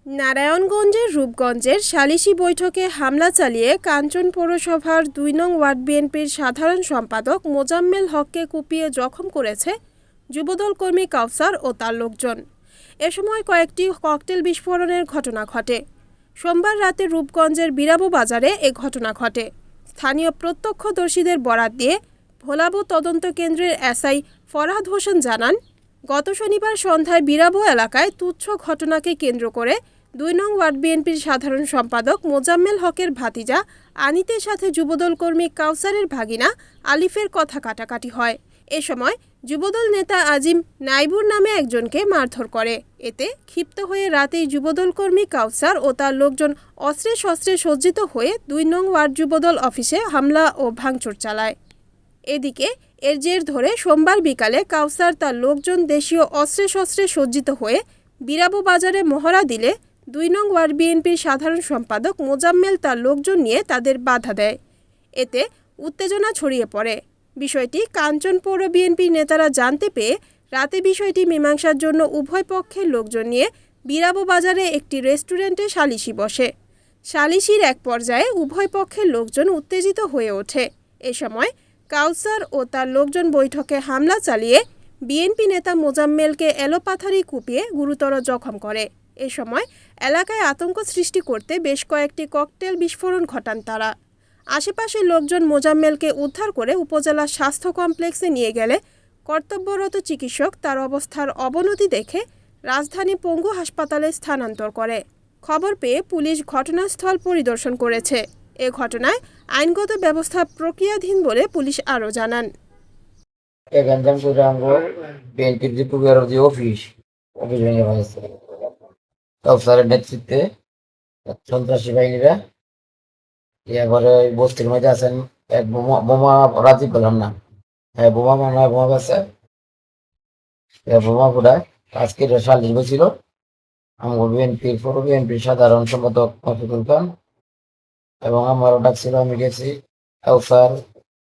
নারায়ণগঞ্জের রূপগঞ্জের সালিশি বৈঠকে হামলা চালিয়ে কাঞ্চন পৌরসভার ২ নং ওয়ার্ড বিএনপির সাধারণ সম্পাদক মোজাম্মেল হককে কুপিয়ে জখম করেছে যুবদল কর্মী কাউসার ও তার লোকজন। এ সময় কয়েকটি ককটেল বিস্ফোরণের ঘটনা ঘটে। সোমবার রাতে রূপগঞ্জের বিরাবো বাজারে এ ঘটনা ঘটে। স্থানীয় প্রত্যক্ষদর্শীদের বরাত দিয়ে ভোলাবো তদন্ত কেন্দ্রের এসআই ফরহাদ হোসেন জানান, গত শনিবার সন্ধ্যায় বিরাবো এলাকায় তুচ্ছ ঘটনাকে কেন্দ্র করে ২ নং ওয়ার্ড বিএনপির সাধারণ সম্পাদক মোজাম্মেল হকের ভাতিজা আনিতের সাথে যুবদল কর্মী কাউসারের ভাগিনা আলিফের কথা কাটাকাটি হয়। এ সময় যুবদল নেতা আজিম নাইবুর নামে একজনকে মারধর করে। এতে ক্ষিপ্ত হয়ে রাতেই যুবদল কর্মী কাউসার ও তার লোকজন অস্ত্রে শস্ত্রে সজ্জিত হয়ে ২ নং ওয়ার্ড যুবদল অফিসে হামলা ও ভাঙচুর চালায়। এদিকে এর জের ধরে সোমবার বিকালে কাউসার তার লোকজন দেশীয় অস্ত্রে শস্ত্রে সজ্জিত হয়ে বিরাবো বাজারে মহড়া দিলে ২ নং ওয়ার্ড বিএনপির সাধারণ সম্পাদক মোজাম্মেল তার লোকজন নিয়ে তাদের বাধা দেয়। এতে উত্তেজনা ছড়িয়ে পড়ে। বিষয়টি কাঞ্চন পৌর বিএনপির নেতারা জানতে পেয়ে রাতে বিষয়টি মীমাংসার জন্য উভয় পক্ষের লোকজন নিয়ে বিরাবো বাজারে একটি রেস্টুরেন্টে সালিশি বসে। সালিশির এক পর্যায়ে উভয় পক্ষের লোকজন উত্তেজিত হয়ে ওঠে। এ সময় কাউসার ও তার লোকজন বৈঠকে হামলা চালিয়ে বিএনপি নেতা মোজাম্মেলকে এলোপাথারি কুপিয়ে গুরুতর জখম করে। এ সময় এলাকায় আতঙ্ক সৃষ্টি করতে বেশ কয়েকটি ককটেল বিস্ফোরণ ঘটান তারা। আশেপাশের লোকজন মোজাম্মেলকে উদ্ধার করে উপজেলা স্বাস্থ্য কমপ্লেক্সে নিয়ে গেলে কর্তব্যরত চিকিৎসক তার অবস্থার অবনতি দেখে রাজধানী পঙ্গু হাসপাতালে স্থানান্তর করে। খবর পেয়ে পুলিশ ঘটনাস্থল পরিদর্শন করেছে। এ ঘটনায় আইনগত ব্যবস্থা প্রক্রিয়াধীন বলে পুলিশ আরও জানান। নেতৃত্বে সন্ত্রাসী বাহিনীরা এবারে বস্তির মধ্যে আছেন এক বোমা রাজি পেলাম না, হ্যাঁ বোমা মনে হয় বোমা গেছে, বোমা ফুটায় আজকে সালিশ বলছিল। আমার বিএনপির পৌর বিএনপির সাধারণ সম্পাদক মফিকুল খান এবং আমারও ডাকছিল, আমি গেছি। কাউসার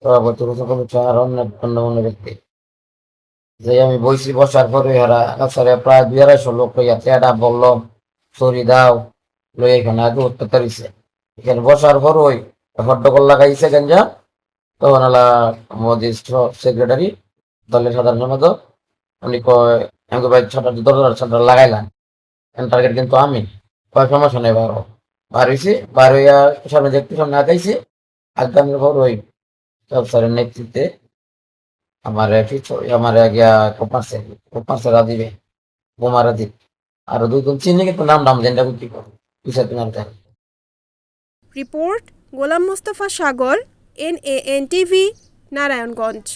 সভাপতি আর অন্য ব্যক্তি যে আমি বইছি, বসার পরে এরা কাউসারে প্রায় ২-২৫০ লোক লইয়া এটা বলল সরি দাও লই এখানে আগে অত্যাচার হয়েছে। এখানে বসার পর ওই হট্টগোল লাগাইছে গেঞ্জা, তখন মোদি সেক্রেটারি দলের সাধারণ সম্পাদক উনি কয় আমাকে ভাই দরজা লাগাইলাম, টার্গেট কিন্তু আমি কয় সমস্যা নেই, বার হয়েছি, বার হইয়া সামনে দেখতে সামনে আগাইছি। আগামীর পর ওই কাউসারের নেতৃত্বে আমার গিয়া খুব মারছে রাজিবে বোমা রাজীব আর ২ জন চিনি কিন্তু নাম জেনটা কি পিছিয়ে তোমার রিপোর্ট গোলাম মোস্তফা সাগর, NAN TV, নারায়ণগঞ্জ।